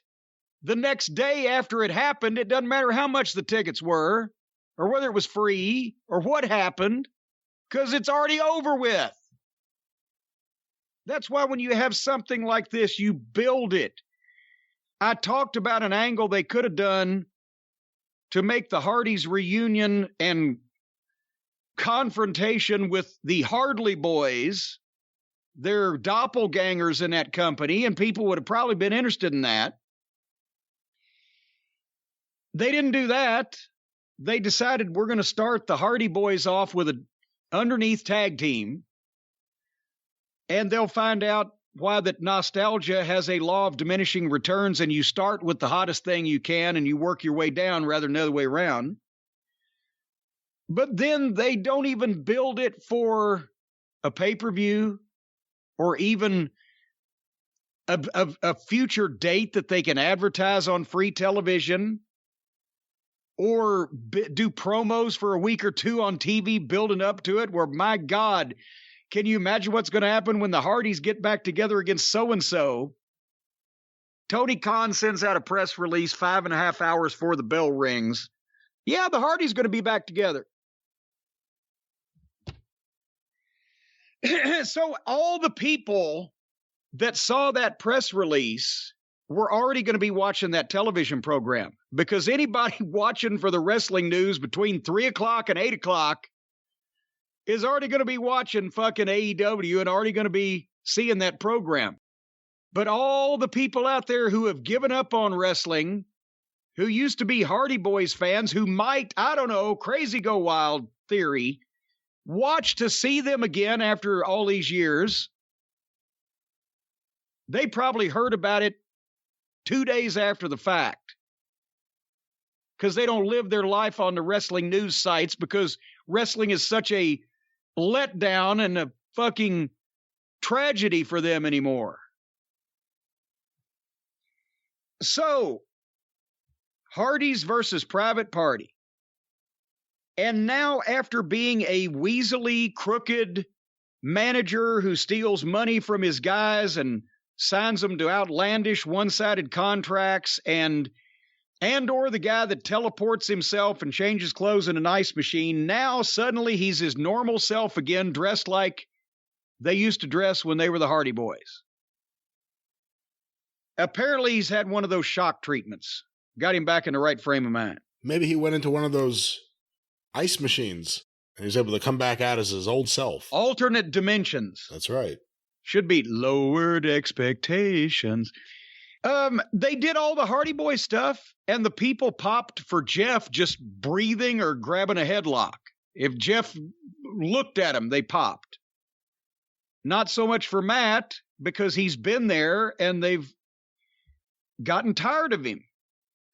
S1: the next day after it happened, it doesn't matter how much the tickets were, or whether it was free, or what happened, because it's already over with. That's why when you have something like this, you build it. I talked about an angle they could have done to make the Hardys reunion and confrontation with the Hardley boys. They're doppelgangers in that company, and people would have probably been interested in that. They didn't do that. They decided we're going to start the Hardy boys off with an underneath tag team, and they'll find out why that nostalgia has a law of diminishing returns, and you start with the hottest thing you can and you work your way down rather than the other way around. But then they don't even build it for a pay-per-view or even a future date that they can advertise on free television or do promos for a week or two on TV building up to it, where, my God, can you imagine what's going to happen when the Hardys get back together against so-and-so? Tony Khan sends out a press release 5.5 hours before the bell rings. Yeah, the Hardys going to be back together. So all the people that saw that press release were already going to be watching that television program, because anybody watching for the wrestling news between 3:00 and 8:00 is already going to be watching fucking AEW and already going to be seeing that program. But all the people out there who have given up on wrestling, who used to be Hardy Boys fans, who might, I don't know, crazy go wild theory, watch to see them again after all these years, they probably heard about it 2 days after the fact, because they don't live their life on the wrestling news sites, because wrestling is such a letdown and a fucking tragedy for them anymore. So, Hardys versus Private Party. And now, after being a weaselly, crooked manager who steals money from his guys and signs them to outlandish one-sided contracts, and or the guy that teleports himself and changes clothes in an ice machine, now suddenly he's his normal self again, dressed like they used to dress when they were the Hardy Boys. Apparently he's had one of those shock treatments. Got him back in the right frame of mind.
S2: Maybe he went into one of those ice machines and he's able to come back out as his old self.
S1: Alternate dimensions.
S2: That's right.
S1: Should be lowered expectations. They did all the Hardy Boy stuff, and the people popped for Jeff just breathing or grabbing a headlock. If Jeff looked at him, they popped. Not so much for Matt, because he's been there and they've gotten tired of him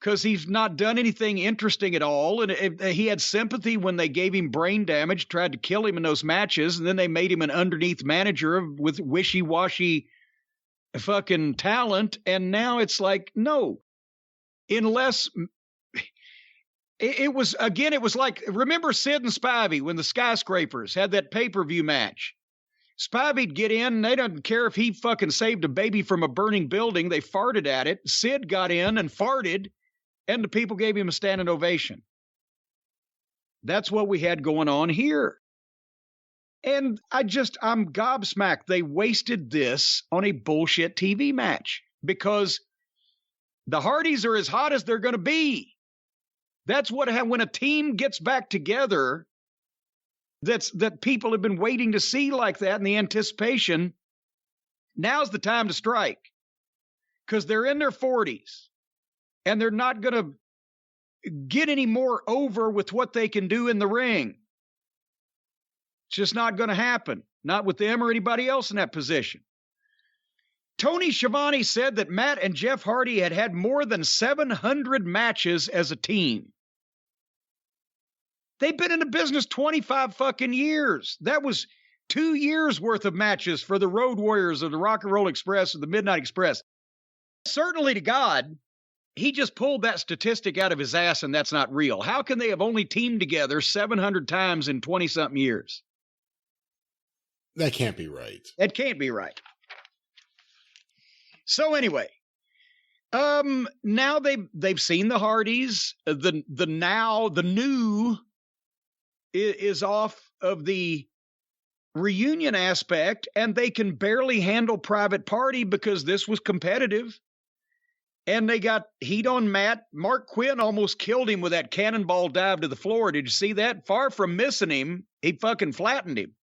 S1: because he's not done anything interesting at all. And he had sympathy when they gave him brain damage, tried to kill him in those matches, and then they made him an underneath manager with wishy-washy fucking talent. And now it's like, no, unless it was like, remember Sid and Spivey when the Skyscrapers had that pay-per-view match? Spivey'd get in, they don't care if he fucking saved a baby from a burning building. They farted at it. Sid got in and farted, and the people gave him a standing ovation. That's what we had going on here. And I'm gobsmacked. They wasted this on a bullshit TV match because the Hardys are as hot as they're going to be. That's what when a team gets back together, that people have been waiting to see like that in the anticipation. Now's the time to strike because they're in their 40s and they're not going to get any more over with what they can do in the ring. It's just not going to happen. Not with them or anybody else in that position. Tony Schiavone said that Matt and Jeff Hardy had more than 700 matches as a team. They've been in the business 25 fucking years. That was 2 years worth of matches for the Road Warriors of the Rock and Roll Express or the Midnight Express. Certainly to God, he just pulled that statistic out of his ass and that's not real. How can they have only teamed together 700 times in 20-something years?
S2: That can't be right.
S1: That can't be right. So anyway, now they've seen the Hardys. The new is off of the reunion aspect, and they can barely handle Private Party because this was competitive. And they got heat on Matt. Mark Quinn almost killed him with that cannonball dive to the floor. Did you see that? Far from missing him, he fucking flattened him.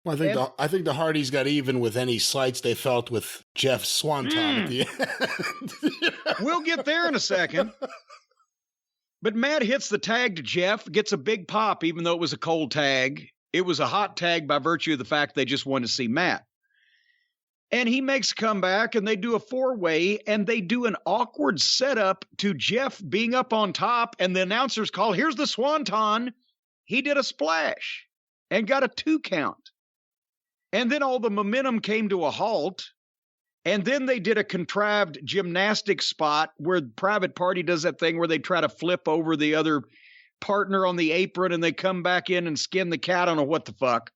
S2: Well, I think the Hardys got even with any slights they felt with Jeff Swanton at the end.
S1: We'll get there in a second. But Matt hits the tag to Jeff, gets a big pop, even though it was a cold tag. It was a hot tag by virtue of the fact they just wanted to see Matt. And he makes a comeback, and they do a four-way, and they do an awkward setup to Jeff being up on top, and the announcers call, here's the Swanton. He did a splash and got a 2 count. And then all the momentum came to a halt. And then they did a contrived gymnastics spot where Private Party does that thing where they try to flip over the other partner on the apron and they come back in and skin the cat. I don't know what the fuck.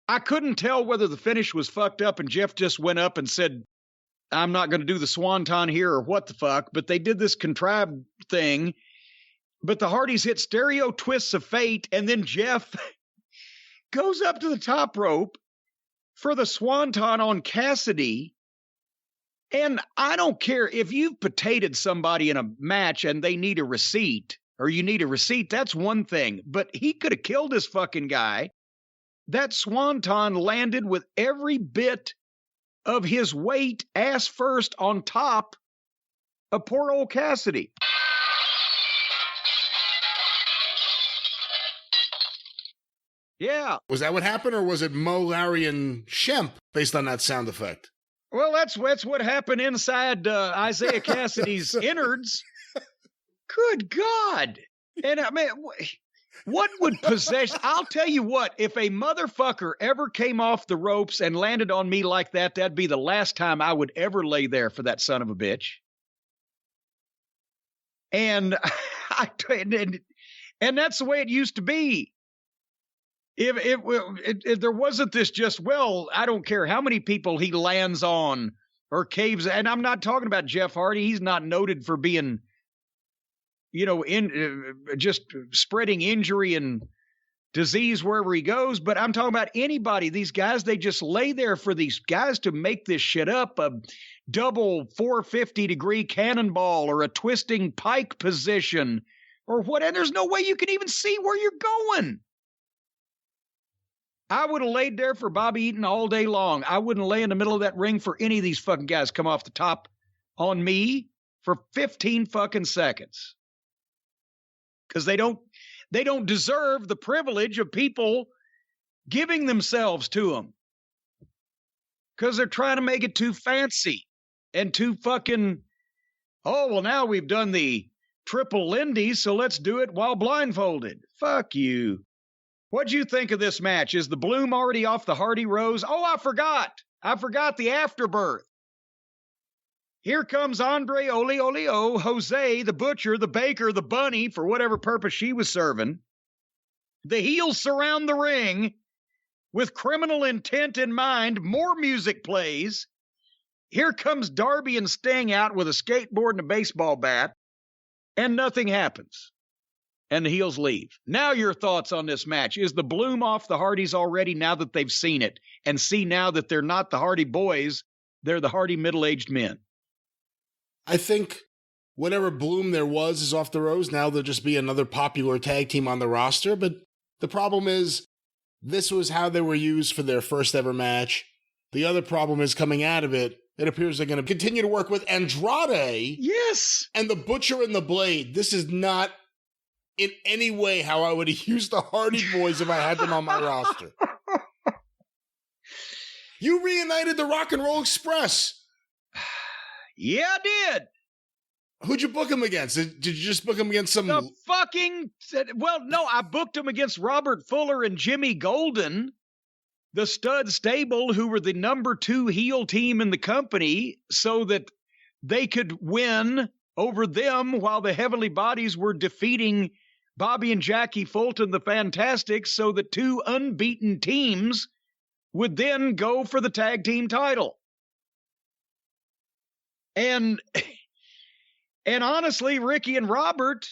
S1: I couldn't tell whether the finish was fucked up and Jeff just went up and said, I'm not going to do the Swanton here or what the fuck. But they did this contrived thing. But the Hardys hit stereo twists of fate. And then Jeff goes up to the top rope for the Swanton on Cassidy. And I don't care if you've potatoed somebody in a match and they need a receipt or you need a receipt. That's one thing, but he could have killed this fucking guy. That Swanton landed with every bit of his weight ass first on top of poor old Cassidy. Yeah.
S2: Was that what happened, or was it Mo, Larry, and Shemp based on that sound effect?
S1: Well, that's what happened inside Isaiah Cassidy's innards. Good God. And I mean, what would possess... I'll tell you what, if a motherfucker ever came off the ropes and landed on me like that, that'd be the last time I would ever lay there for that son of a bitch. And and that's the way it used to be. If there wasn't this just, well, I don't care how many people he lands on or caves, and I'm not talking about Jeff Hardy. He's not noted for being, just spreading injury and disease wherever he goes. But I'm talking about anybody. These guys, they just lay there for these guys to make this shit up. A double 450-degree cannonball or a twisting pike position or what. And there's no way you can even see where you're going. I would have laid there for Bobby Eaton all day long. I wouldn't lay in the middle of that ring for any of these fucking guys come off the top on me for 15 fucking seconds. Because they don't deserve the privilege of people giving themselves to them. Because they're trying to make it too fancy and too fucking, oh, well, now we've done the triple Lindy, so let's do it while blindfolded. Fuck you. What'd you think of this match? Is the bloom already off the Hardy Rose? Oh, I forgot the afterbirth. Here comes Andre Ole Ole O, Jose, the butcher, the baker, the bunny, for whatever purpose she was serving. The heels surround the ring with criminal intent in mind. More music plays. Here comes Darby and Sting out with a skateboard and a baseball bat, and nothing happens. And the heels leave. Now your thoughts on this match. Is the bloom off the Hardys already now that they've seen it and see now that they're not the Hardy boys, they're the Hardy middle-aged men?
S2: I think whatever bloom there was is off the rose. Now there'll just be another popular tag team on the roster. But the problem is this was how they were used for their first ever match. The other problem is coming out of it, it appears they're going to continue to work with Andrade.
S1: Yes.
S2: And the Butcher and the Blade. This is not in any way how I would have used the Hardy Boys if I had them on my roster. You reunited the Rock and Roll Express.
S1: Yeah, I did.
S2: Who'd you book him against? Did you just book him against some...
S1: I booked him against Robert Fuller and Jimmy Golden, the stud stable, who were the number 2 heel team in the company, so that they could win over them while the Heavenly Bodies were defeating Bobby and Jackie Fulton, the Fantastics, so that 2 unbeaten teams would then go for the tag team title. And honestly, Ricky and Robert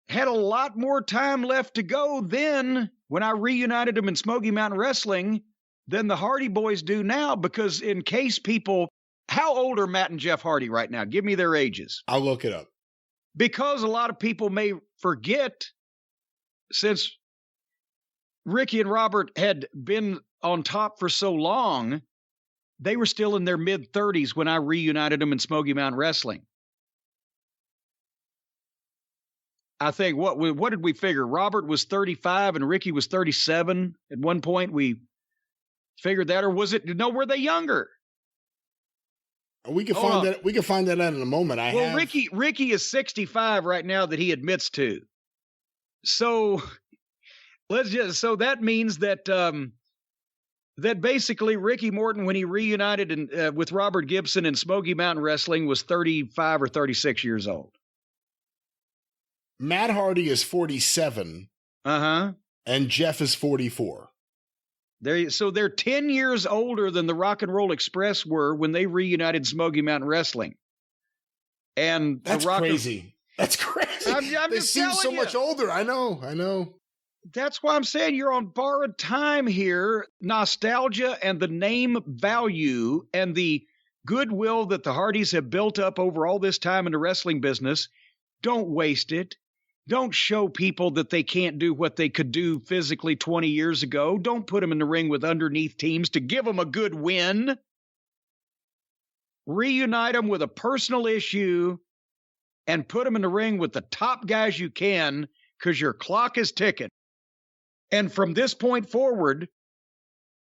S1: had a lot more time left to go then when I reunited them in Smoky Mountain Wrestling than the Hardy Boys do now, because in case people... How old are Matt and Jeff Hardy right now? Give me their ages.
S2: I'll look it up.
S1: Because a lot of people may forget, since Ricky and Robert had been on top for so long, they were still in their mid-30s when I reunited them in Smoky Mountain Wrestling. I think, what did we figure? Robert was 35 and Ricky was 37 at one point. We figured that, or was it, no, were they younger?
S2: We can find that. We can find that out in a moment.
S1: Ricky is 65 right now that he admits to. So that means that that basically Ricky Morton, when he reunited with Robert Gibson in Smoky Mountain Wrestling, was 35 or 36 years old.
S2: Matt Hardy is 47.
S1: And
S2: Jeff is 44.
S1: So they're 10 years older than the Rock and Roll Express were when they reunited Smoky Mountain Wrestling. And
S2: that's crazy. That's crazy. They seem so much older. I know.
S1: That's why I'm saying you're on borrowed time here. Nostalgia and the name value and the goodwill that the Hardys have built up over all this time in the wrestling business. Don't waste it. Don't show people that they can't do what they could do physically 20 years ago. Don't put them in the ring with underneath teams to give them a good win. Reunite them with a personal issue and put them in the ring with the top guys you can, because your clock is ticking. And from this point forward,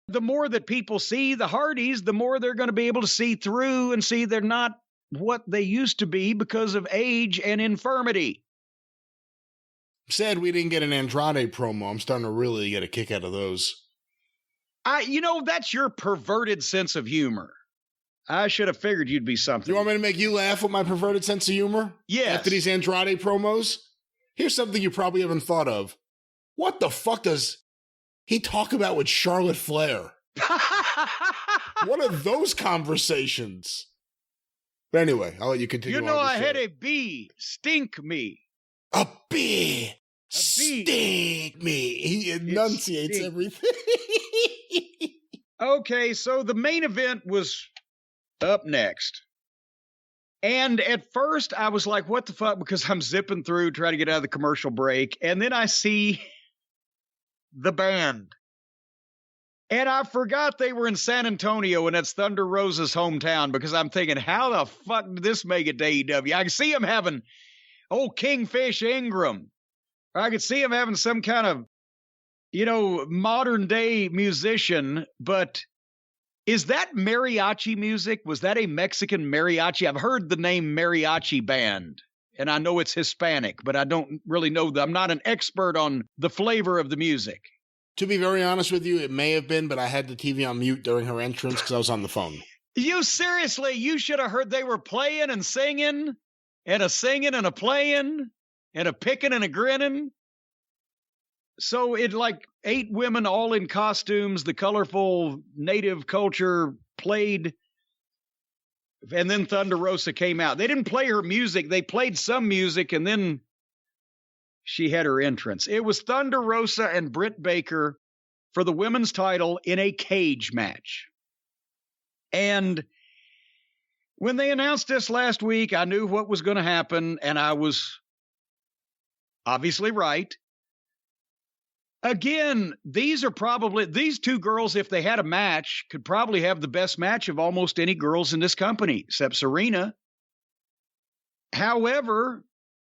S1: the more that people see the Hardys, the more they're going to be able to see through and see they're not what they used to be because of age and infirmity.
S2: Sad we didn't get an Andrade promo. I'm starting to really get a kick out of those.
S1: That's your perverted sense of humor. I should have figured you'd be something.
S2: You want me to make you laugh with my perverted sense of humor?
S1: Yes.
S2: After these Andrade promos? Here's something you probably haven't thought of. What the fuck does he talk about with Charlotte Flair? What are those conversations? But anyway, I'll let you continue.
S1: I had a bee stink me.
S2: A bee stink me. He enunciates everything.
S1: Okay, so the main event was up next. And at first I was like, what the fuck? Because I'm zipping through, trying to get out of the commercial break. And then I see the band. And I forgot they were in San Antonio, and that's Thunder Rosa's hometown, because I'm thinking, how the fuck did this make it to AEW? I can see him having old Kingfish Ingram. I could see him having some kind of, modern day musician, but is that mariachi music? Was that a Mexican mariachi? I've heard the name mariachi band, and I know it's Hispanic, but I don't really know. I'm not an expert on the flavor of the music.
S2: To be very honest with you, it may have been, but I had the TV on mute during her entrance because I was on the phone.
S1: You should have heard they were playing and singing, and a singing and a playing, and a picking and a grinning. So it like 8 women all in costumes, the colorful native culture played, and then Thunder Rosa came out. They didn't play her music. They played some music, and then she had her entrance. It was Thunder Rosa and Britt Baker for the women's title in a cage match. And when they announced this last week, I knew what was going to happen, and I was obviously right. Again, these two girls, if they had a match, could probably have the best match of almost any girls in this company, except Serena. However,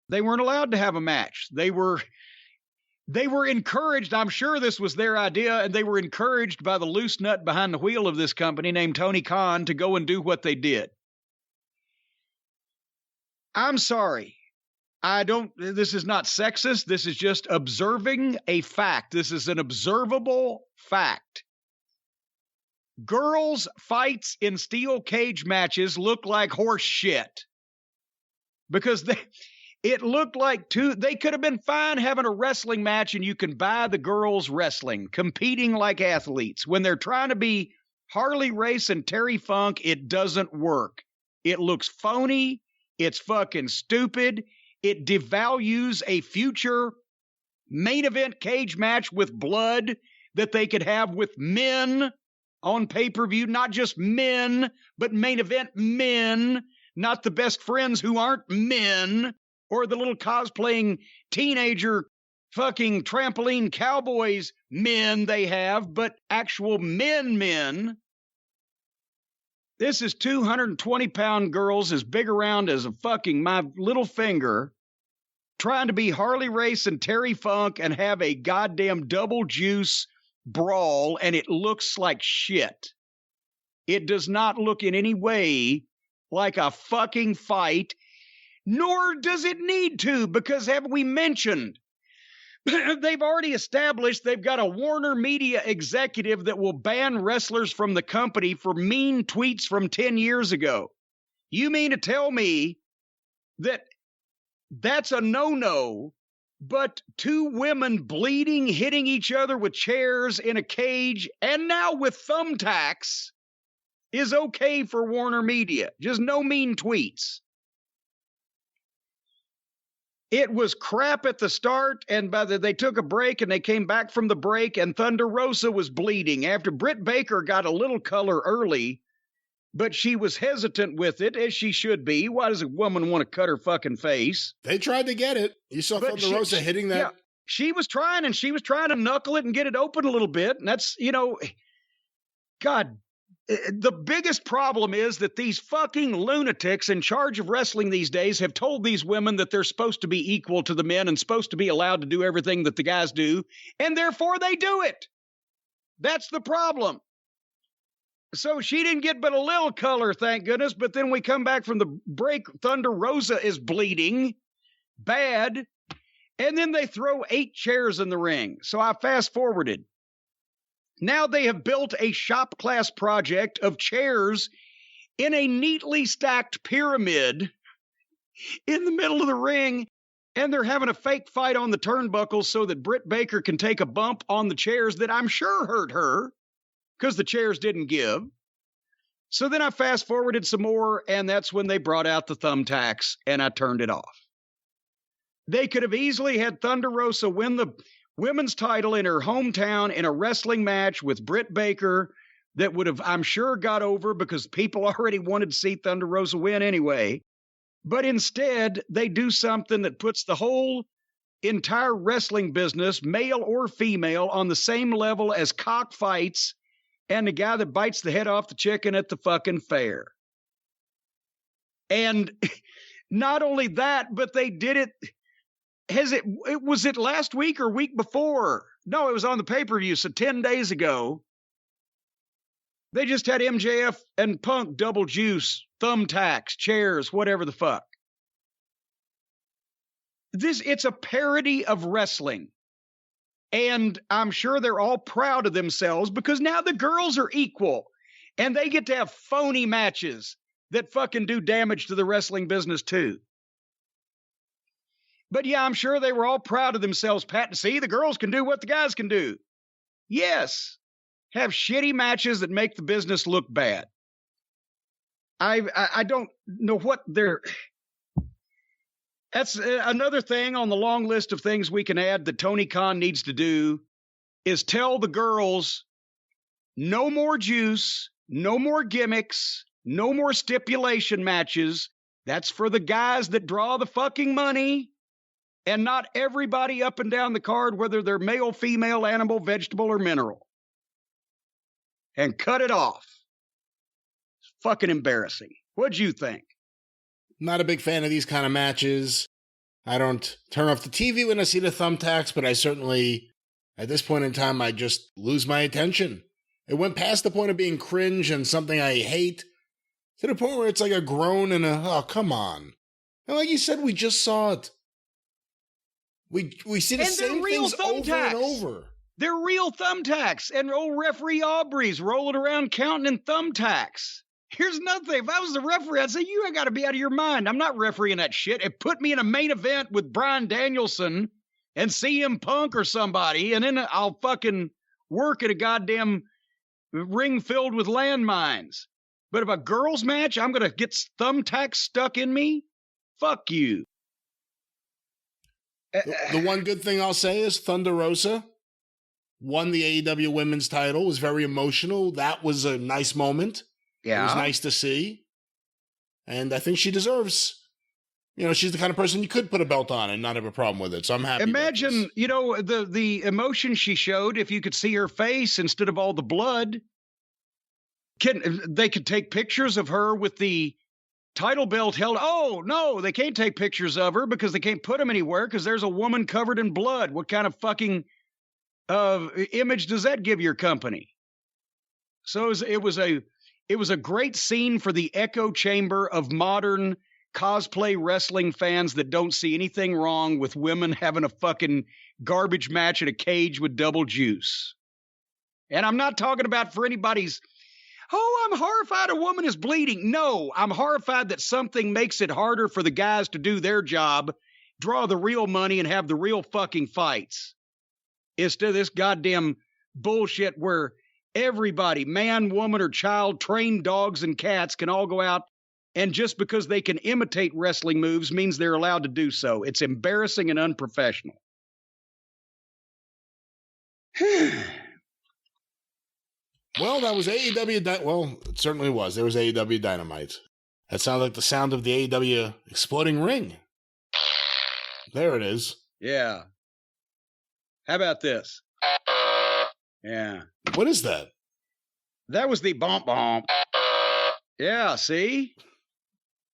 S1: they weren't allowed to have a match. They were encouraged. I'm sure this was their idea, and they were encouraged by the loose nut behind the wheel of this company named Tony Khan to go and do what they did. I'm sorry. This is not sexist. This is just observing a fact. This is an observable fact. Girls' fights in steel cage matches look like horse shit. Because it looked like they could have been fine having a wrestling match, and you can buy the girls wrestling, competing like athletes. When they're trying to be Harley Race and Terry Funk, it doesn't work. It looks phony. It's fucking stupid. It devalues a future main event cage match with blood that they could have with men on pay-per-view. Not just men, but main event men, not the best friends who aren't men, or the little cosplaying teenager fucking trampoline cowboys men they have, but actual men. This is 220-pound girls as big around as my little finger, trying to be Harley Race and Terry Funk and have a goddamn double juice brawl, and it looks like shit. It does not look in any way like a fucking fight, nor does it need to, because have we mentioned, they've already established they've got a Warner Media executive that will ban wrestlers from the company for mean tweets from 10 years ago. You mean to tell me that that's a no-no, but 2 women bleeding, hitting each other with chairs in a cage, and now with thumbtacks is okay for Warner Media? Just no mean tweets. It was crap at the start, and they took a break, and they came back from the break, and Thunder Rosa was bleeding after Britt Baker got a little color early, but she was hesitant with it, as she should be. Why does a woman want to cut her fucking face?
S2: They tried to get it. You saw Thunder Rosa hitting that?
S1: Yeah, she was trying to knuckle it and get it open a little bit, and that's, God. The biggest problem is that these fucking lunatics in charge of wrestling these days have told these women that they're supposed to be equal to the men and supposed to be allowed to do everything that the guys do, and therefore they do it. That's the problem. So she didn't get but a little color, thank goodness, but then we come back from the break, Thunder Rosa is bleeding bad, and then they throw 8 chairs in the ring. So I fast-forwarded. Now they have built a shop class project of chairs in a neatly stacked pyramid in the middle of the ring, and they're having a fake fight on the turnbuckles so that Britt Baker can take a bump on the chairs that I'm sure hurt her because the chairs didn't give. So then I fast forwarded some more, and that's when they brought out the thumbtacks, and I turned it off. They could have easily had Thunder Rosa win the women's title in her hometown in a wrestling match with Britt Baker that would have, I'm sure, got over because people already wanted to see Thunder Rosa win anyway. But instead, they do something that puts the whole entire wrestling business, male or female, on the same level as cockfights and the guy that bites the head off the chicken at the fucking fair. And not only that, but they did it. Was it last week or week before? No, it was on the pay-per-view. So 10 days ago, they just had MJF and Punk double juice, thumbtacks, chairs, whatever the fuck. It's a parody of wrestling. And I'm sure they're all proud of themselves because now the girls are equal and they get to have phony matches that fucking do damage to the wrestling business too. But yeah, I'm sure they were all proud of themselves, Pat, to see the girls can do what the guys can do. Yes, have shitty matches that make the business look bad. I don't know what they're... That's another thing on the long list of things we can add that Tony Khan needs to do is tell the girls no more juice, no more gimmicks, no more stipulation matches. That's for the guys that draw the fucking money and not everybody up and down the card, whether they're male, female, animal, vegetable, or mineral. And cut it off. It's fucking embarrassing. What'd you think?
S2: Not a big fan of these kind of matches. I don't turn off the TV when I see the thumbtacks, but I certainly, at this point in time, I just lose my attention. It went past the point of being cringe and something I hate, to the point where it's like a groan and oh, come on. And like you said, we just saw it. We see the same things over and over.
S1: They're real thumbtacks, and old referee Aubrey's rolling around counting in thumbtacks. Here's another thing. If I was the referee, I'd say, you ain't got to be out of your mind. I'm not refereeing that shit. It put me in a main event with Bryan Danielson and CM Punk or somebody, and then I'll fucking work at a goddamn ring filled with landmines. But if a girls match, I'm going to get thumbtacks stuck in me? Fuck you.
S2: The one good thing I'll say is Thunder Rosa won the AEW Women's Title. It was very emotional. That was a nice moment. Yeah. It was nice to see. And I think she deserves, she's the kind of person you could put a belt on and not have a problem with it. So I'm happy.
S1: Imagine, the emotion she showed if you could see her face instead of all the blood. They could take pictures of her with the title belt held. Oh, no, they can't take pictures of her because they can't put them anywhere because there's a woman covered in blood. What kind of fucking image does that give your company? So it was a great scene for the echo chamber of modern cosplay wrestling fans that don't see anything wrong with women having a fucking garbage match at a cage with double juice. And I'm not talking about for anybody's, oh, I'm horrified a woman is bleeding. No, I'm horrified that something makes it harder for the guys to do their job, draw the real money, and have the real fucking fights. Instead of this goddamn bullshit where everybody, man, woman, or child, trained dogs and cats can all go out, and just because they can imitate wrestling moves means they're allowed to do so. It's embarrassing and unprofessional.
S2: Well, that was AEW. Well, it certainly was. There was AEW Dynamite. That sounded like the sound of the AEW exploding ring. There it is.
S1: Yeah. How about this? Yeah.
S2: What is that?
S1: That was the bump bump. Yeah, see?